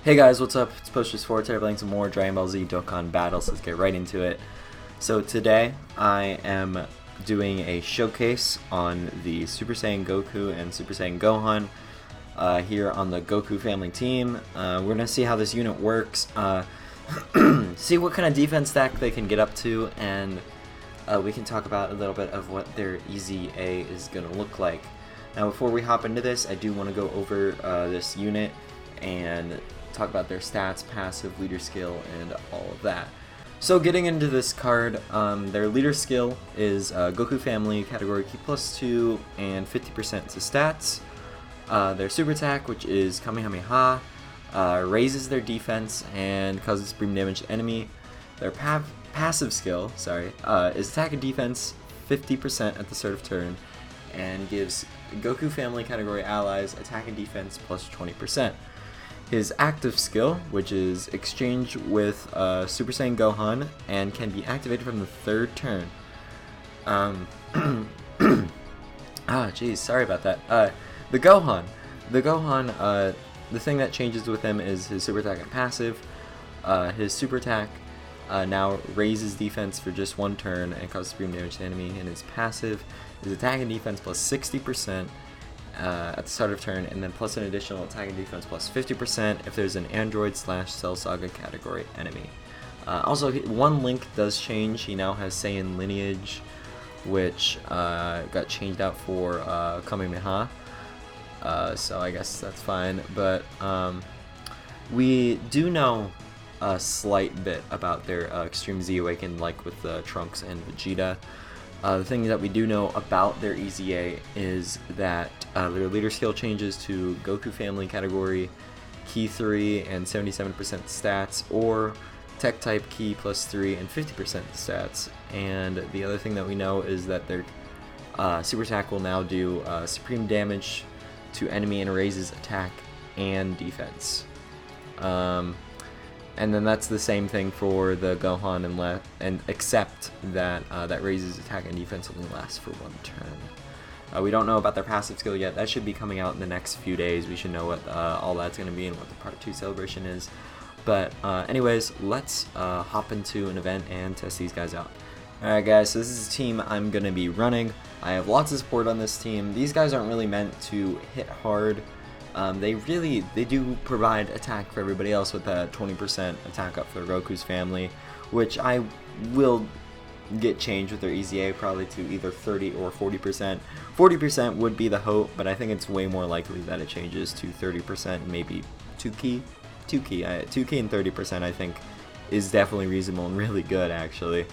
Hey guys, what's up? It's Push4 today playing some more Dragon Ball Z Dokkan battles. Let's get right into it. So today I am doing a showcase on the Super Saiyan Goku and Super Saiyan Gohan here on the Goku family team. We're going to see how this unit works, see what kind of defense stack they can get up to, and we can talk about a little bit of what their EZA is going to look like. Now before we hop into this, I do want to go over this unit and talk about their stats, passive, leader skill, and all of that. So getting into this card, their leader skill is Goku family category key +2 and 50% to stats. Their super attack, which is Kamehameha, raises their defense and causes supreme damage to enemy. Their passive skill, is attack and defense 50% at the start of turn, and gives Goku family category allies attack and defense plus 20%. His active skill, which is exchange with Super Saiyan Gohan, and can be activated from the third turn. Sorry about that. The Gohan, the thing that changes with him is his super attack and passive. His super attack now raises defense for just one turn and causes supreme damage to the enemy, and his passive is attack and defense plus 60%. At the start of turn, and then plus an additional attack and defense plus 50% if there's an Android/Cell Saga category enemy. Also, one link does change. He now has Saiyan lineage, which got changed out for Kamehameha, so I guess that's fine. But we do know a slight bit about their Extreme Z Awakened, like with Trunks and Vegeta. The thing that we do know about their EZA is that their leader skill changes to Goku family category key 3 and 77% stats, or tech type key +3 and 50% stats. And the other thing that we know is that their super attack will now do supreme damage to enemy and raises attack and defense. And then that's the same thing for the Gohan, and except that that raises attack and defense only lasts for one turn. We don't know about their passive skill yet. That should be coming out in the next few days. We should know what all that's going to be and what the Part 2 celebration is. But anyways, let's hop into an event and test these guys out. Alright guys, so this is a team I'm going to be running. I have lots of support on this team. These guys aren't really meant to hit hard. They do provide attack for everybody else with that 20% attack up for Goku's family, which I will get changed with their EZA probably to either 30 or 40%. 40% would be the hope, but I think it's way more likely that it changes to 30%, maybe 2 key and 30% I think is definitely reasonable and really good actually.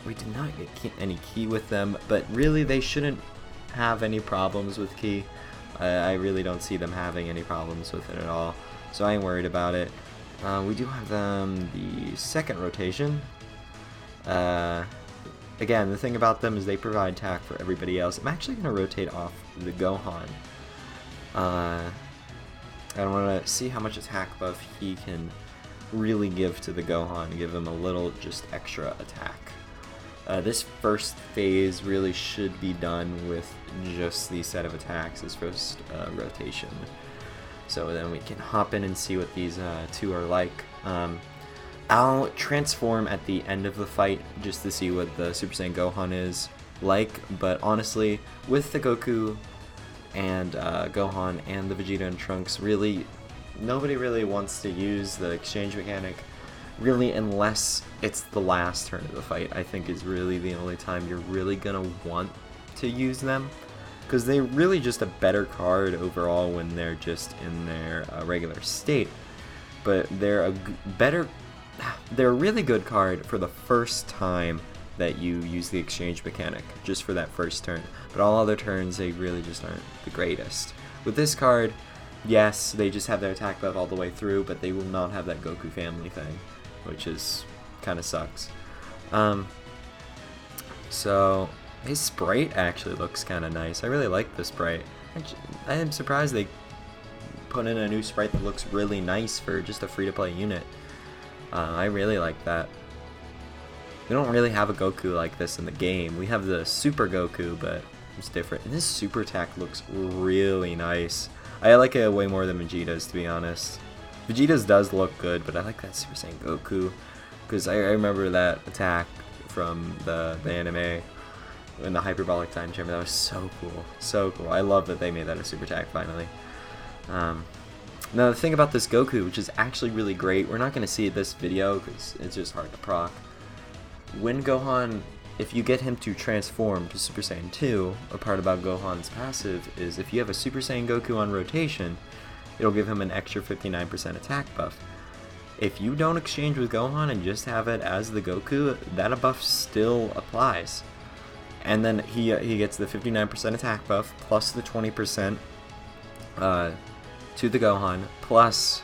We did not get any key with them, but really they shouldn't have any problems with key. I really don't see them having any problems with it at all, so I ain't worried about it. We do have them the second rotation. Again, the thing about them is they provide attack for everybody else. I'm actually going to rotate off the Gohan. I want to see how much attack buff he can really give to the Gohan, give him a little just extra attack. This first phase really should be done with just the set of attacks, this first rotation. So then we can hop in and see what these two are like. I'll transform at the end of the fight just to see what the Super Saiyan Gohan is like, but honestly, with the Goku and Gohan and the Vegeta and Trunks, really, nobody really wants to use the exchange mechanic. Really, unless it's the last turn of the fight, I think is really the only time you're really gonna want to use them, because they're really just a better card overall when they're just in their regular state. But they're a really good card for the first time that you use the exchange mechanic, just for that first turn. But all other turns, they really just aren't the greatest. With this card, yes, they just have their attack buff all the way through, but they will not have that Goku family thing, which is kind of sucks. So his sprite actually looks kind of nice. I really like the sprite. I am surprised they put in a new sprite that looks really nice for just a free-to-play unit. I really like that. We don't really have a Goku like this in the game. We have the Super Goku, but it's different. And this super attack looks really nice. I like it way more than Vegeta's, to be honest. Vegeta's does look good, but I like that Super Saiyan Goku, because I remember that attack from the anime in the hyperbolic time chamber. That was so cool, so cool. I love that they made that a super attack finally. Now the thing about this Goku, which is actually really great, we're not going to see it this video because it's just hard to proc. When Gohan, if you get him to transform to Super Saiyan 2, a part about Gohan's passive is if you have a Super Saiyan Goku on rotation, it'll give him an extra 59% attack buff. If you don't exchange with Gohan and just have it as the Goku, that buff still applies. And then he gets the 59% attack buff plus the 20% to the Gohan, plus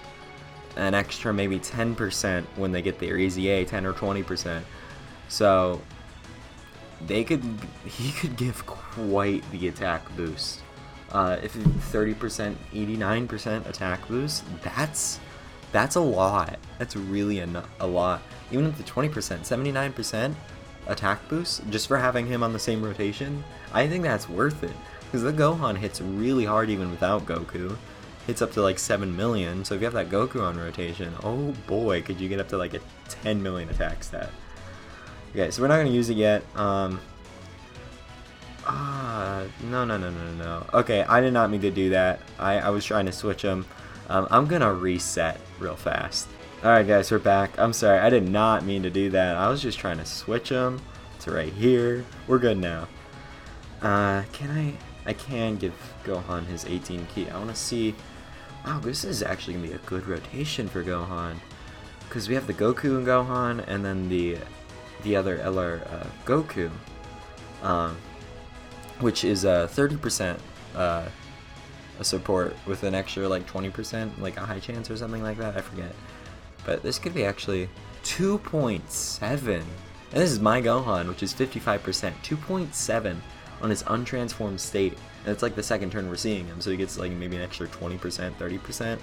an extra maybe 10% when they get their EZA, 10 or 20%. So he could give quite the attack boost. If 30%, 89% attack boost, that's a lot. That's really a lot. Even with the 20%, 79% attack boost, just for having him on the same rotation, I think that's worth it. Because the Gohan hits really hard even without Goku. Hits up to like 7 million, so if you have that Goku on rotation, oh boy, could you get up to like a 10 million attack stat. Okay, so we're not going to use it yet. No. Okay, I did not mean to do that. I was trying to switch them. I'm going to reset real fast. Alright guys, we're back. I'm sorry, I did not mean to do that. I was just trying to switch them to right here. We're good now. I can give Gohan his 18 key. I want to see... Wow, this is actually going to be a good rotation for Gohan. Because we have the Goku and Gohan, and then the other LR Goku. Which is 30% a support with an extra like 20%, like a high chance or something like that. I forget. But this could be actually 2.7. And this is my Gohan, which is 55%. 2.7 on his untransformed state. And it's like the second turn we're seeing him, so he gets like maybe an extra 20%, 30%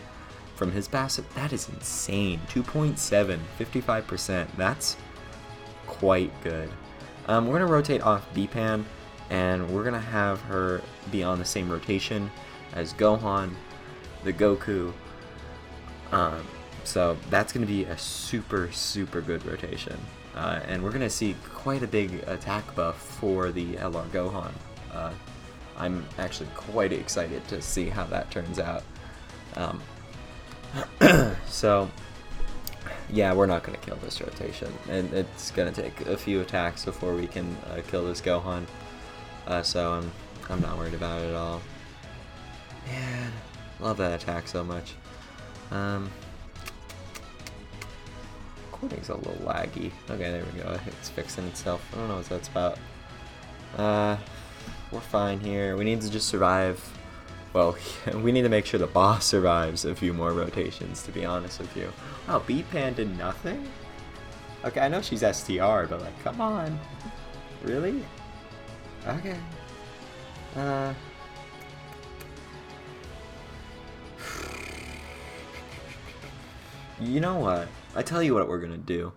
from his passive. That is insane. 2.7, 55%. That's quite good. We're going to rotate off B-Pan, and we're going to have her be on the same rotation as Gohan, the Goku. So that's going to be a super, super good rotation. And we're going to see quite a big attack buff for the LR Gohan. I'm actually quite excited to see how that turns out. So, yeah, we're not going to kill this rotation. And it's going to take a few attacks before we can kill this Gohan. So I'm not worried about it at all. Man, love that attack so much. Recording's a little laggy. Okay, there we go. It's fixing itself. I don't know what that's about. We're fine here. We need to just survive. Well, we need to make sure the boss survives a few more rotations, to be honest with you. Oh, B-Pan did nothing? Okay, I know she's STR, but like, come on. Really? Okay. You know what? I tell you what we're gonna do.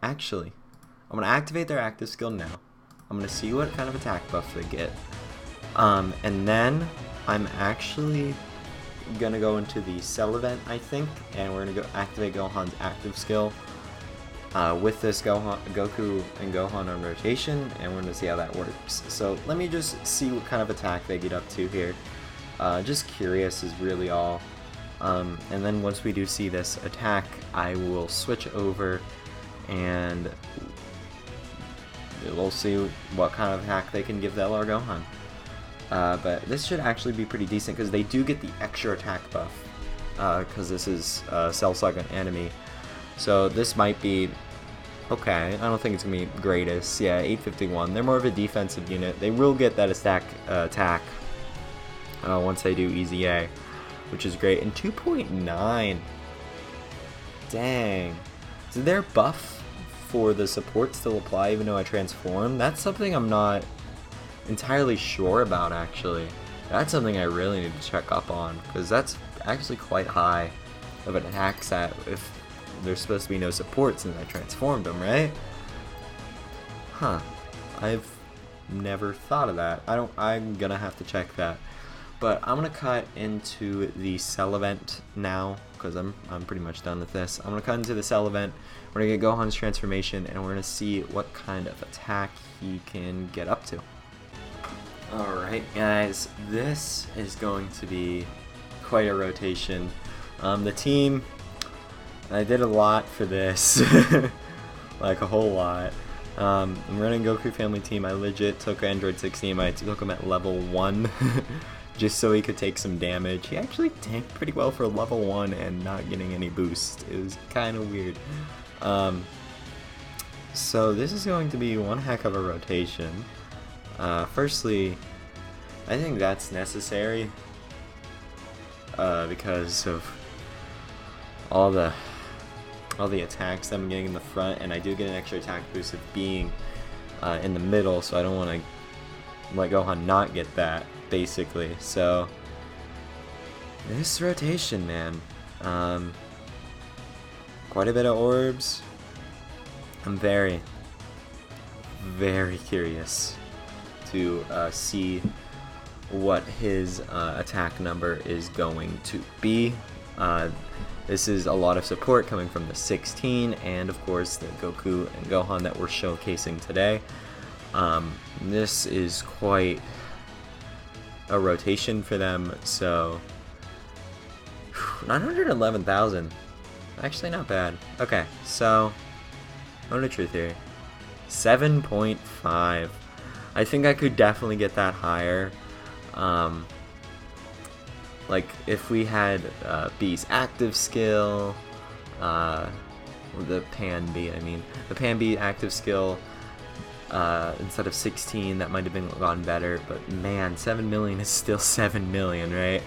Actually, I'm gonna activate their active skill now. I'm gonna see what kind of attack buff they get. And then I'm actually gonna go into the cell event, I think, and we're gonna go activate Gohan's active skill with this Goku and Gohan on rotation, and we're gonna see how that works. So let me just see what kind of attack they get up to here. Just curious is really all. And then once we do see this attack, I will switch over and we'll see what kind of attack they can give the LR Gohan. But this should actually be pretty decent because they do get the extra attack buff because this is Cell Saga enemy. So this might be okay. I don't think it's going to be greatest. Yeah, 851. They're more of a defensive unit. They will get that attack once they do EZA, which is great. And 2.9. Dang. Did their buff for the support still apply even though I transform? That's something I'm not entirely sure about, actually. That's something I really need to check up on, because that's actually quite high of an attack stat if there's supposed to be no support since I transformed them, right? Huh. I've never thought of that. I'm gonna have to check that. But I'm gonna cut into the cell event now, because I'm pretty much done with this. I'm gonna cut into the Cell event. We're gonna get Gohan's transformation, and we're gonna see what kind of attack he can get up to. Alright guys, this is going to be quite a rotation. The team, I did a lot for this, like a whole lot. I'm running Goku family team. I legit took Android 16, I took him at level 1 just so he could take some damage. He actually tanked pretty well for level 1 and not getting any boost. It was kind of weird. So this is going to be one heck of a rotation. Firstly, I think that's necessary because of all the attacks that I'm getting in the front, and I do get an extra attack boost of being in the middle, so I don't want to let Gohan not get that, basically. So this rotation, man, quite a bit of orbs. I'm very, very curious to see what his attack number is going to be. This is a lot of support coming from the 16 and of course the Goku and Gohan that we're showcasing today. This is quite a rotation for them, so 911,000, actually not bad. Okay, so moment of truth here, 7.5. I think I could definitely get that higher. Like if we had B's active skill, the Pan B, the Pan B active skill, instead of 16, that might have been gone better. But man, 7 million is still 7 million, right?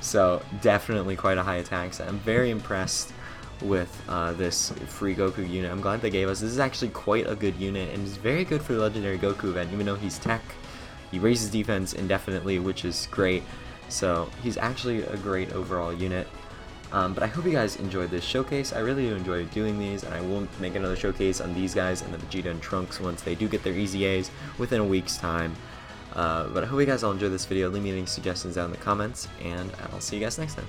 So definitely quite a high attack. So I'm very impressed with this free Goku unit. I'm glad they gave us. This is actually quite a good unit, and it's very good for the Legendary Goku event. Even though he's tech, he raises defense indefinitely, which is great. So he's actually a great overall unit. But I hope you guys enjoyed this showcase. I really do enjoy doing these, and I will make another showcase on these guys and the Vegeta and Trunks once they do get their EZAs within a week's time. But I hope you guys all enjoyed this video. Leave me any suggestions down in the comments, and I'll see you guys next time.